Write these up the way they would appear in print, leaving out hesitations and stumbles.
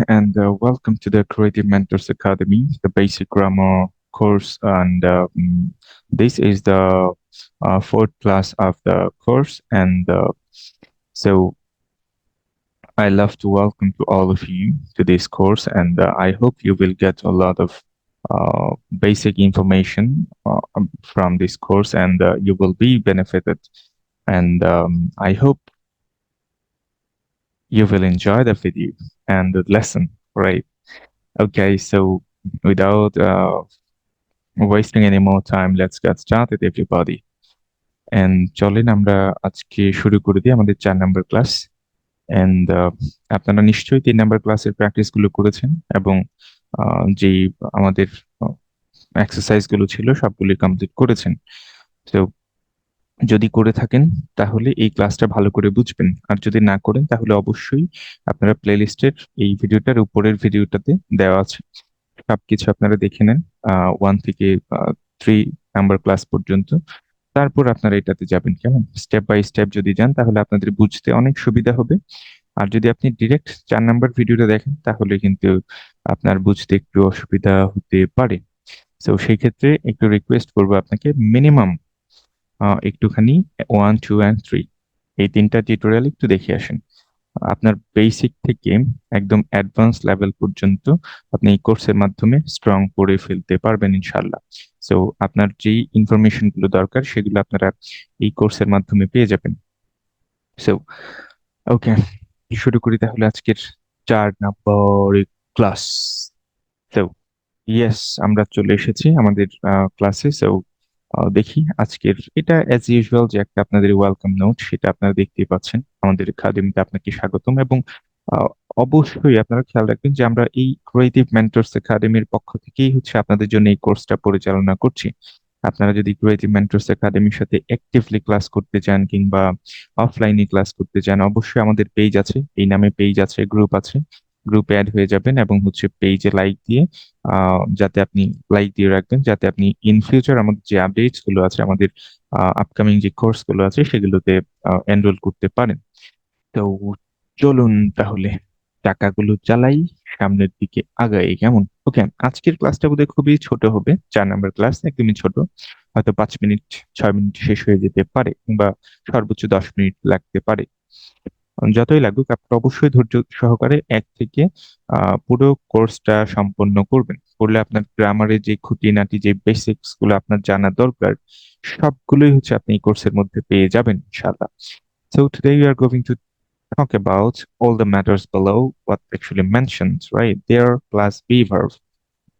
and welcome to the Creative Mentors Academy, the basic grammar course. And this is the fourth class of the course. And so I love to welcome to all of you to this course, and I hope you will get a lot of basic information from this course, and you will be benefited. And I hope you will enjoy the video and the lesson, right? Okay, so without wasting any more time, let's get started, everybody. And চলেন আমরা আজকে শুরু করে দিই আমাদের 4 number class. And আপনারা নিশ্চয়ই 3 number ক্লাসের প্র্যাকটিস গুলো করেছেন এবং যেই আমাদের এক্সারসাইজ গুলো ছিল সবগুলি কমপ্লিট করেছেন। তো যদি করে থাকেন তাহলে এই ক্লাসটা ভালো করে বুঝবেন, আর যদি না করেন তাহলে অবশ্যই আপনারা প্লেলিস্টের এই ভিডিওটার উপরের ভিডিওটাতে দেওয়া আছে, সবকিছু আপনারা দেখে নেন 1 থেকে 3 নাম্বার ক্লাস পর্যন্ত। তারপর আপনারা এটাতে যাবেন, কেমন? স্টেপ বাই স্টেপ যদি যান তাহলে আপনাদের বুঝতে অনেক সুবিধা হবে। আর যদি আপনি ডিরেক্ট 4 নাম্বার ভিডিওটা দেখেন তাহলে কিন্তু আপনার বুঝতে একটু অসুবিধা হতে পারে। সো সেই ক্ষেত্রে একটু রিকোয়েস্ট করবো আপনাকে, মিনিমাম একটুখানি 1, 2 and 3 এই 3টা টিউটোরিয়াল একটু দেখে আসেন। আপনার বেসিক থেকে একদম অ্যাডভান্স লেভেল পর্যন্ত আপনি এই কোর্সের মাধ্যমে স্ট্রং করে ফেলতে পারবেন ইনশাল্লাহ। সো আপনার যেই ইনফরমেশন গুলো দরকার সেগুলো আপনারা এই কোর্সের মাধ্যমে পেয়ে যাবেন। সো ওকে, শুরু করি তাহলে আজকের 4 নম্বর ক্লাস। সো ইয়েস, আমরা চলে এসেছি আমাদের ক্লাসে। সো দেখি আজকের এটা অ্যাজ ইউজুয়াল যে একটা আপনাদের ওয়েলকাম নোট, সেটা আপনারা দেখতেই পাচ্ছেন। আমাদের একাডেমিতে আপনাকে স্বাগতম, এবং আহ, অবশ্যই আপনারা খেয়াল রাখবেন যে আমরা এই ক্রিয়েটিভ মেন্টরস একাডেমির পক্ষ থেকেই হচ্ছে আপনাদের জন্য এই কোর্সটা পরিচালনা করছি। আপনারা যদি ক্রিয়েটিভ মেন্টরস একাডেমির সাথে অ্যাক্টিভলি ক্লাস করতে চান কিংবা অফলাইনে ক্লাস করতে চান, অবশ্যই আমাদের পেজ আছে, এই নামে পেজ আছে, গ্রুপ আছে, গ্রুপে অ্যাড হয়ে যাবেন এবং হচ্ছে পেজে লাইক দিয়ে যাতে আপনি লাইক দিয়ে রাখবেন, যাতে আপনি ইন ফিউচার আমাদের যে আপডেটস গুলো আছে, আমাদের আপকামিং যে কোর্স গুলো আছে সেগুলোতে এনরোল করতে পারেন। তো চলুন তাহলে টাকাগুলো চালাই, সামনের দিকে আগাই, কেমন? ওকে, আজকের ক্লাসটা বোধহয় খুবই ছোট হবে, 4 নাম্বার ক্লাস, একদমই ছোট। হয়তো 5 মিনিট 6 মিনিট শেষ হয়ে যেতে পারে, কিংবা সর্বোচ্চ 10 মিনিট লাগতে পারে। যতই লাগুক আপনারা অবশ্যই ধৈর্য সহকারে 1 থেকে পুরো কোর্সটা সম্পন্ন করবেন। করলে আপনার গ্রামারের যে খুঁটিনাটি, যে বেসিক্স গুলো আপনার জানা দরকার, সবগুলোই হচ্ছে আপনি এই কোর্সের মধ্যে পেয়ে যাবেন ইনশাআল্লাহ। So today we are going to talk about all the matters below what actually mentions, right? There plus be verb.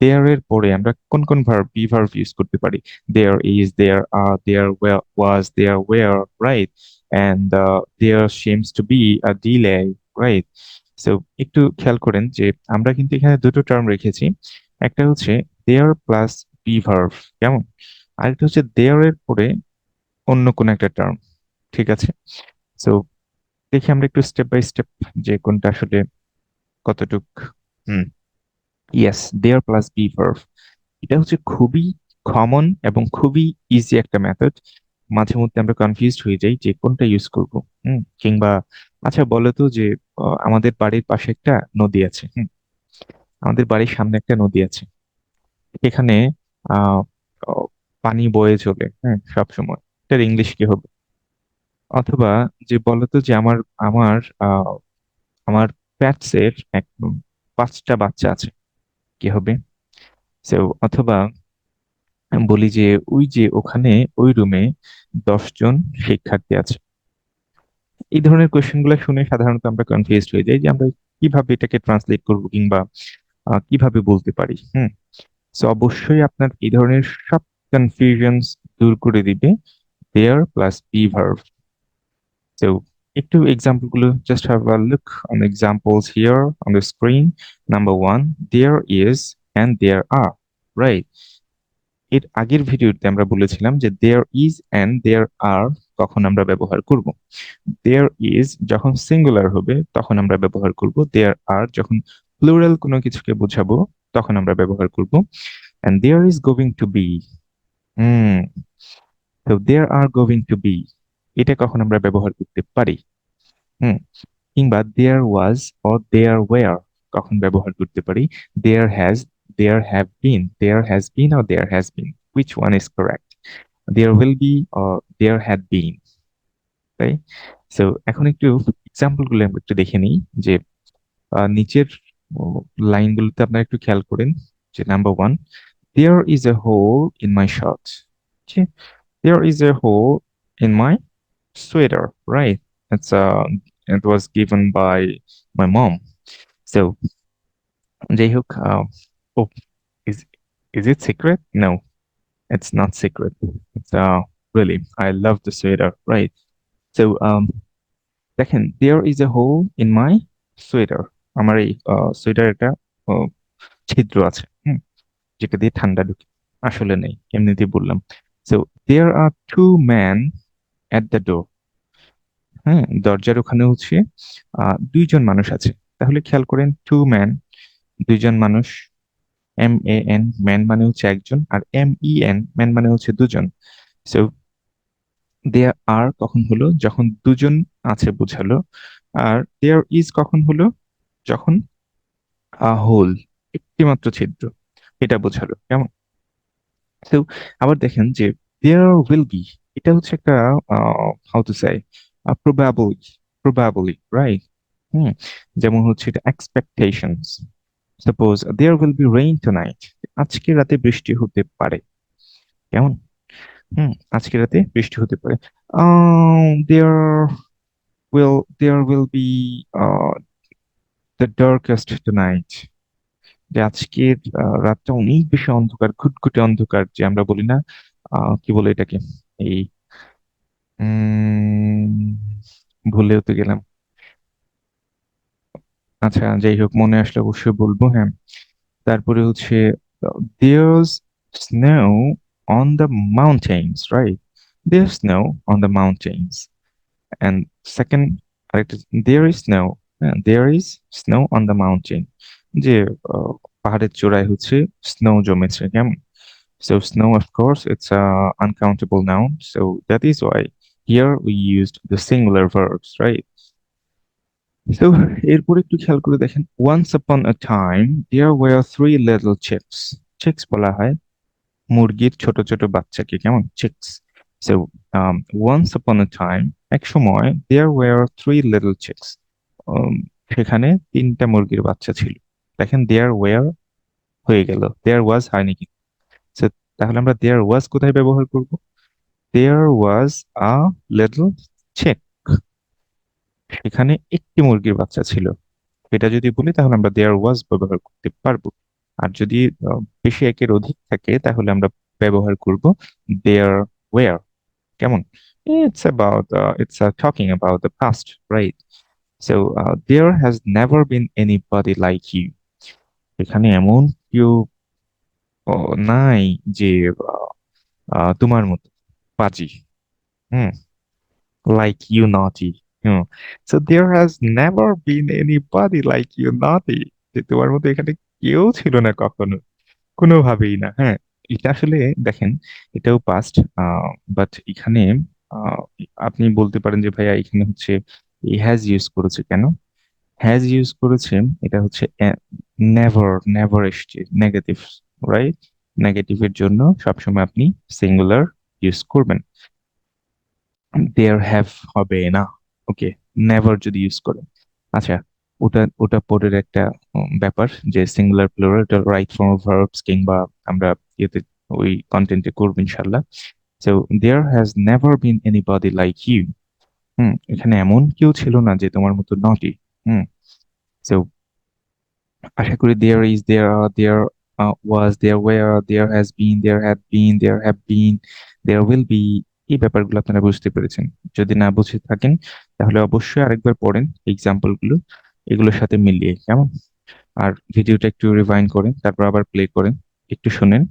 There এর পরে আমরা কোন কোন ভার্ব, বি ভার্ব ইউজ করতে পারি? There is, there are, there was, there were, right? And there seems to be a delay, right? So একটু খেয়াল করেন যে আমরা কিন্তু এখানে দুটো টার্ম রেখেছি। একটা হচ্ছে there plus be verb, কেমন? আরেকটা হচ্ছে there এর পরে অন্য কোন একটা টার্ম, ঠিক আছে? সো দেখি আমরা একটু স্টেপ বাই স্টেপ যে কোনটা আসলে কতটুক। Hmm, yes, there plus be verb, এটা হচ্ছে খুবই কমন এবং খুবই ইজি একটা মেথড। মাঝে মধ্যে আমরা কনফিউজড হয়ে যাই যে কোনটা ইউজ করব। কিংবা আচ্ছা বলো তো যে আমাদের বাড়ির পাশে একটা নদী আছে। আমাদের বাড়ির সামনে একটা নদী আছে, এখানে আহ আহ, পানি বয়ে চলে, হ্যাঁ, সব সময়। এটার ইংলিশ কি হবে? অথবা যে বলতো যে আমার আমার আহ আমার প্যাটসের 5টা বাচ্চা আছে, কি হবে? সো অথবা আমি বলি যে ওই যে ওখানে ওই রুমে 10 জন শিক্ষার্থী আছে। এই ধরনের কোয়েশ্চেন গুলো শুনে সাধারণত আমরা কনফিউজড হয়ে যাই যে আমরা কিভাবে এটাকে ট্রান্সলেট করব কিংবা কিভাবে বলতে পারি। সো অবশ্যই আপনার এই ধরনের সব কনফিউশনস দূর করে দিবে there plus be verb. So একটু এক্সাম্পল গুলো just have a look on examples here on the screen. Number 1, there is and there are, right? এর আগের ভিডিওতে আমরা বলেছিলাম যে দেয়ার ইজ অ্যান্ড দেয়ার আর কখন আমরা ব্যবহার করব। দেয়ার ইজ যখন সিঙ্গুলার হবে তখন আমরা ব্যবহার করব, দেয়ার আর যখন প্লুরাল কোনো কিছুকে বোঝাবো তখন আমরা ব্যবহার করব। And there is going to be, hmm, তো there are going to be, এটা কখন আমরা ব্যবহার করতে পারি? হুম, কিংবা দেয়ার ওয়াজ অর দেয়ার ওয়্যার কখন ব্যবহার করতে পারি? there has, there have been, there has been or there has been, which one is correct? there will be or there had been, তাই? সো এখন একটু এক্সাম্পল গুলো আমরা একটু দেখে নিই যে নিচের লাইনগুলোতে আপনারা একটু খেয়াল করেন যে number one, there is a hole in my shirt. Okay? there is a hole in my sweater, right? It was given by my mom. So যাই হোক, oh, is is it secret? No, it's not secret. It's really, I love the sweater, right? So দেখেন, there is a hole in my sweater. আমার এই sweater একটা ছিদ্র আছে, যেটা দিয়ে ঠান্ডা ঢুকে। আসলে নেই, এমনিতেই বললাম। So there are two men at the door. হ্যাঁ, দরজার ওখানে হচ্ছে দুইজন মানুষ আছে। তাহলে খেয়াল করেন, টু ম্যান, দুইজন মানুষ, MAN, ম্যান মানে হচ্ছে একজন, আর MEN, ম্যান মানে হচ্ছে দুজন। সো দেয়ার আর কখন হলো? যখন দুজন আছে বোঝালো। আর দেয়ার ইজ কখন হলো? যখন হোল, একটি মাত্র ছিদ্র, এটা বোঝালো। কেমন? তো আবার দেখেন যে দেয়ার উইল বি, এটা হচ্ছে একটা how to say, probably, probably, right? Hmm, যেমন হচ্ছে এটা expectations. Suppose there will be rain tonight, আজকে রাতে বৃষ্টি হতে পারে। কেমন? আজকে রাতে বৃষ্টি হতে পারে। There there will be the darkest tonight, যে আজকের রাতটা অনেক বেশি অন্ধকার, ঘুটঘুটে অন্ধকার, যে আমরা বলি না, কি বলে এটাকে, এই উম ভুলেও তো গেলাম। আচ্ছা, যাই হোক, মনে আসলে অবশ্যই বলবো। হ্যাঁ, তারপরে হচ্ছে there's snow on the mountains, right? There's snow on the mountains. And second, আরেকটা, there is snow, হ্যাঁ, there is snow on the mountain, যে পাহাড়ের চূড়ায় হচ্ছে স্নো জমেছে। কেমন? So snow, of course, it's a uncountable noun, so that is why here we used the singular verbs, right? So এরপর একটু খেয়াল করে দেখেন, once upon a time there were three little chicks. Chicks বলা হয় মুরগির ছোট ছোট বাচ্চাকে। কেমন? chicks. So once upon a time, এক সময়, there were three little chicks. um, সেখানে তিনটা মুরগির বাচ্চা ছিল। দেখেন, there were হয়ে গেল, there was হয়নি কিন্তু। So তাহলে আমরা there was কোথায় ব্যবহার করব? There was a little chick, সেখানে একটি মুরগির বাচ্চা ছিল। এটা যদি বলি তাহলে আমরা দেয়ার ওয়াজ ব্যবহার করতে পারবো। আর যদি বেশি একের অধিক থাকে তাহলে আমরা ব্যবহার করব দেয়ার ওয়্যার। কেমন? It's talking about the past, right? So there has never been anybody like you, এখানে এমন কেউ নাই যে তোমার মতো পাজি। হুম, like you naughty. Hmm, so there has never been anybody like you naughty, যে তোমার মতো এখানে কেউ ছিল না কখনো, কোনোভাবেই না। হ্যাঁ, এটা আসলে দেখেন, এটাও পাস্ট, বাট এখানে আহ, আপনি বলতে পারেন যে ভাইয়া এখানে হচ্ছে হ্যাজ ইউজ করেছে কেন? হ্যাজ ইউজ করেছে, এটা হচ্ছে নেভার, নেভার এসছে নেগেটিভ, রাইট? নেগেটিভের জন্য সবসময় আপনি সিঙ্গুলার ইউজ করবেন, দেয়ার হ্যাভ হবে না। ওকে, নেভার যদি ইউজ করেন। আচ্ছা, ওটা ওটা পরের একটা ব্যাপার, যে সিঙ্গুলার প্লুরাল, এটা রাইট ফর্ম অফ ভার্বস কিংবা আমরা ইয়েতে ওই কন্টেন্টে করবো ইনশাল্লাহ। So there has never been anybody like you. এখানে এমন কেউ ছিল না যে তোমার মতো নটি। হুম, সো আশা করি there is, there are, there was, there were, there has been, there had been, there have been, there will be, এই ব্যাপারগুলো আপনারা বুঝতে পেরেছেন। যদি না বুঝে থাকেন তাহলে অবশ্যই আরেকবার পড়েন এক্সাম্পল গুলো, এগুলোর সাথে মিলিয়ে। কেমন? আর ভিডিওটা একটু রিভাইন্ড করেন, তারপর আবার প্লে করেন, একটু শুনেন,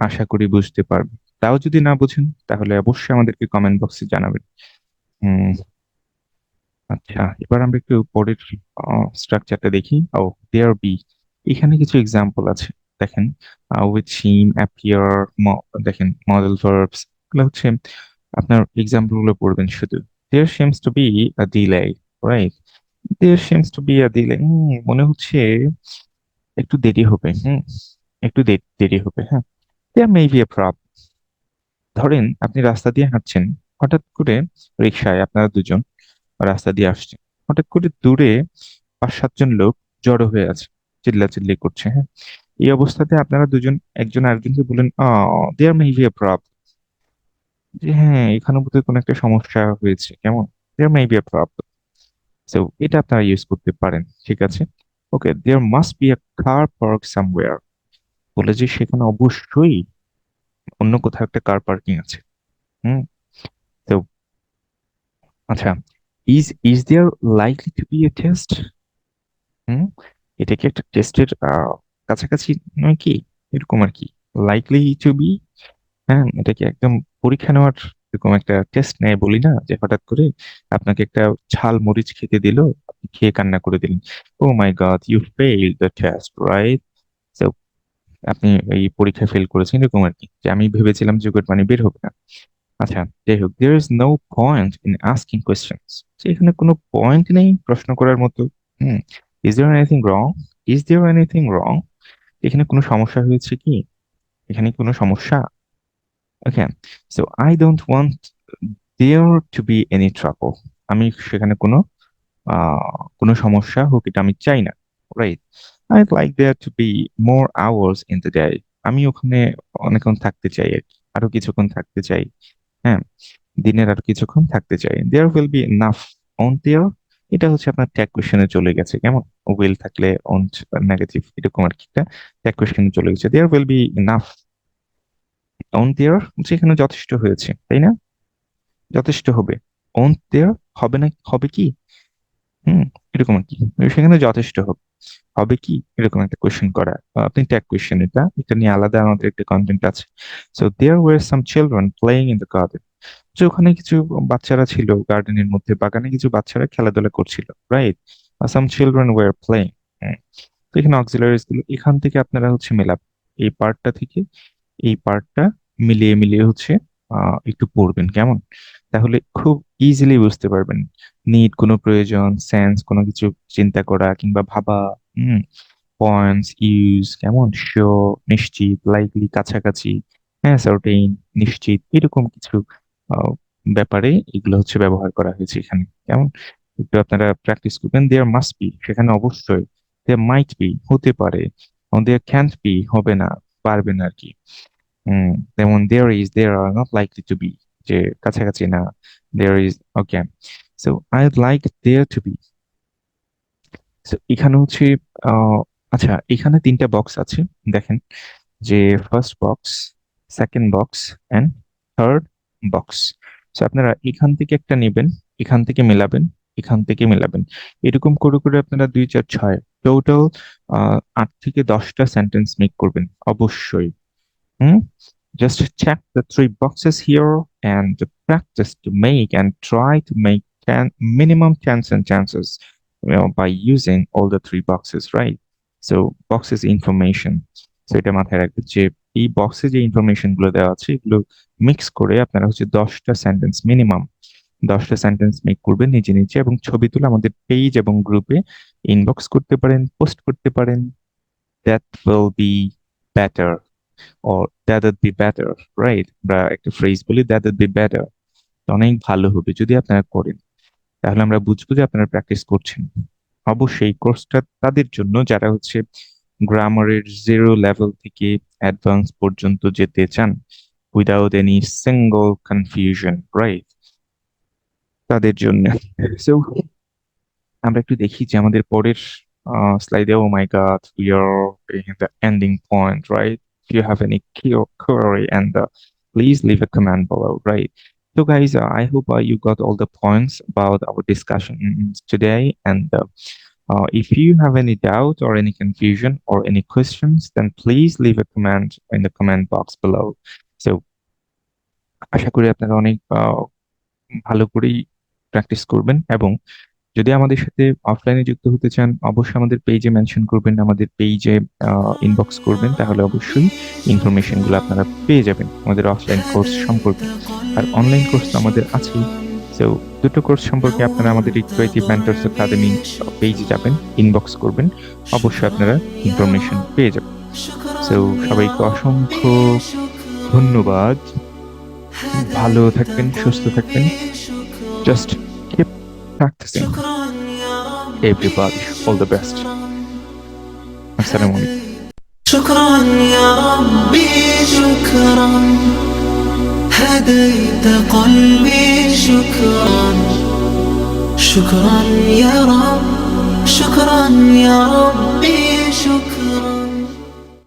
আশা করি বুঝতে পারবেন। তাও যদি না বুঝেন তাহলে অবশ্যই আমাদেরকে কমেন্ট বক্সে জানাবেন। হুম, আচ্ছা, এবার আমরা একটু পরের স্ট্রাকচারটা দেখি। ও, দেয়ার বি, এখানে কিছু এক্সাম্পল আছে। দেখেন, উইথ সিম, অ্যাপিয়ার, দেখেন মডেল ভার্বস, এগুলো হচ্ছে আপনার এক্সাম্পল গুলো পড়বেন শুধু। There seems to be a delay, right? There seems to be a delay. মনে হচ্ছে একটু দেরি হবে। একটু দেরি হবে। হ্যাঁ, there may be a problem. ধরেন আপনি রাস্তা দিয়ে হাঁটছেন, হঠাৎ করে রিক্সায় আপনারা দুজন রাস্তা দিয়ে আসছেন, হঠাৎ করে দূরে 5-7 জন লোক জড়ো হয়ে আছে, চিল্লাচিল্লি করছে। হ্যাঁ, এই অবস্থাতে আপনারা দুজন একজন আরেকজনকে বলেন, দেয়ার মে বি এ প্রবলেম, যে হ্যাঁ এখানে বোধহয় কোনো একটা সমস্যা হয়েছে, কেমন, there may be a problem. So এটা আপনারা ইউজ করতে পারেন, ঠিক আছে। Okay, there must be a car park somewhere, বলে যে সেখানে অবশ্যই অন্য কোথাও একটা কার পার্কিং আছে। হুম। তো আচ্ছা, is there likely to be a test. হুম, এটা কি একটা টেস্টের কাছাকাছি নয় কি, এরকম আর কি, লাইকলি টু বি। হ্যাঁ, এটা কি একদম পরীক্ষা নেওয়ার এরকম একটা টেস্ট নেয় বলি না, যে হঠাৎ করে আপনাকে একটা ঝাল মরিচ খেতে দিল, আপনি খেয়ে কান্না করে দিলেন, oh my god you fail the test, right. তো আপনি এই পরীক্ষায় ফেল করেছেন, এরকম আর কি, যে আমি ভেবেছিলাম যে পানি বের হবে না। আচ্ছা, যাই হোক, there is no point in asking questions, এখানে কোনো পয়েন্ট নেই প্রশ্ন করার মতো। Hmm, is there anything wrong, is there anything wrong, এখানে কোনো সমস্যা হয়েছে কি, এখানে কোনো সমস্যা। Okay, so I don't want there to be any trouble, আমি সেখানে কোনো সমস্যা হোক এটা আমি চাই না, right. I like there to be more hours in the day, আমি ওখানে অনেকক্ষণ থাকতে চাই আর কি, আরো কিছুক্ষণ থাকতে চাই। হ্যাঁ, দিনের আর কিছুক্ষণ থাকতে চাই। There will be enough on there, এটা হচ্ছে আপনার ট্যাগ কোশ্চেনে চলে গেছে, কেমন, উইল থাকলে অন নেগেটিভ, এরকম আর কি, একটা ট্যাগ কোশ্চেনে চলে গেছে। There will be enough on there, যেখানে যথেষ্ট হয়েছে, তাই না, যথেষ্ট হবে। অন দেয়ার হবে না, হবে কি, হুম, এরকম আর কি, সেখানে যথেষ্ট হবে, হবে কি, এরকম একটা কোয়েশ্চেন করা। আপনি ট্যাগ কোয়েশ্চেন, এটা এটা নিয়ে আলাদা আমাদের একটা কন্টেন্ট আছে। So there were some children playing in the garden, যে ওখানে কিছু বাচ্চারা ছিল গার্ডেনের মধ্যে, বাগানে কিছু বাচ্চারা খেলাধুলা করছিল, right. Some children were playing. তো এখানে অক্সিলারিজ গুলো এখান থেকে আপনারা হচ্ছে মেলাবেন, এই পার্টটা থেকে এই পার্টটা মিলিয়ে মিলিয়ে হচ্ছে একটু পড়বেন, কেমন, তাহলে খুব ইজিলি বুঝতে পারবেন নিড কোনো প্রয়োজন, সেন্স কোনো কিছু চিন্তা করা কিংবা ভাবা। হুম, পয়েন্টস ইউজ, কেমন, শিওর নিশ্চিত, লাইকলি কাছাকাছি, হ্যাঁ সার্টেইন নিশ্চিত, এরকম কিছু আহ, ব্যাপারে এগুলো হচ্ছে ব্যবহার করা হয়েছে এখানে, কেমন, একটু আপনারা প্র্যাকটিস করবেন। দেয়ার মাস্ট বি, সেখানে অবশ্যই, দেয়ার মাইট বি, হতে পারে, দেয়ার ক্যান্ট বি, হবে না, পারবে না আর কি। যেমন there is, there are not likely to be, যে কাছাকাছি না, there is. Okay, so I like there to be. তো এখানে হচ্ছে আচ্ছা, এখানে 3টা বক্স আছে, দেখেন, যে first box, second box and third box. তো আপনারা এখান থেকে একটা নেবেন, এখান থেকে মেলাবেন, এখান থেকে মেলাবেন, এরকম করে করে আপনারা 2 4 6 টোটাল 8 থেকে 10টা সেন্টেন্স মেক করবেন অবশ্যই। হুম, just check the 3 boxes here and practice to make and try to make 10 minimum 10 sentences, by using all the 3 boxes, right? So boxes information. So এটা মাথায় রাখবেন যে এই বক্সে যে ইনফরমেশন গুলো দেওয়া আছে এগুলো মিক্স করে আপনারা হচ্ছে 10টা সেন্টেন্স মিনিমাম 10টা সেন্টেন্স মেক করবেন নিজে নিজে, এবং ছবি তুলে আমাদের পেজ এবং গ্রুপে ইনবক্স করতে পারেন, পোস্ট করতে পারেন। That will be better, or that would be better, right? বা একটা ফ্রেজ বলি, that would be better, অনেক ভালো হবে যদি আপনারা করেন, তাহলে আমরা বুঝবো যে আপনারা প্র্যাকটিস করছেন। অবশ্যই কোর্সটা তাদের জন্য যারা হচ্ছে গ্রামারের 0 লেভেল থেকে অ্যাডভান্স পর্যন্ত যেতে চান without any single confusion, right, তাদের জন্য। সো আমরা একটু দেখি যে আমাদের পরের স্লাইডে, oh my god we are in the ending point, right. If you have any query, and please leave a comment below, right. So guys, I hope you got all the points about our discussion today, and if you have any doubt or any confusion or any questions, then please leave a comment in the comment box below. So আশা করি আপনারা অনেক ভালো করেই practice করবেন, এবং যদি আমাদের সাথে অফলাইনে যুক্ত হতে চান অবশ্যই আমাদের পেজে মেনশন করবেন, আমাদের পেজে ইনবক্স করবেন, তাহলে অবশ্যই ইনফরমেশন গুলো আপনারা পেয়ে যাবেন আমাদের অফলাইন কোর্স সম্পর্কে। আর অনলাইন কোর্স তো আমাদের আছেই। সো দুটো কোর্স সম্পর্কে আপনারা আমাদের এই ক্রিয়েটিভ মেন্টরস একাডেমি পেজে যাবেন, ইনবক্স করবেন, অবশ্যই আপনারা ইনফরমেশন পেয়ে যাবেন। সো সবাইকে অসংখ্য ধন্যবাদ। ভালো থাকবেন, সুস্থ থাকবেন। Just keep practising everybody, all the best. আসসালামু আলাইকুম। شكرا يا ربي شكرا، هديت قلبي شكرا. شكرا يا رب، شكرا يا ربي شكرا.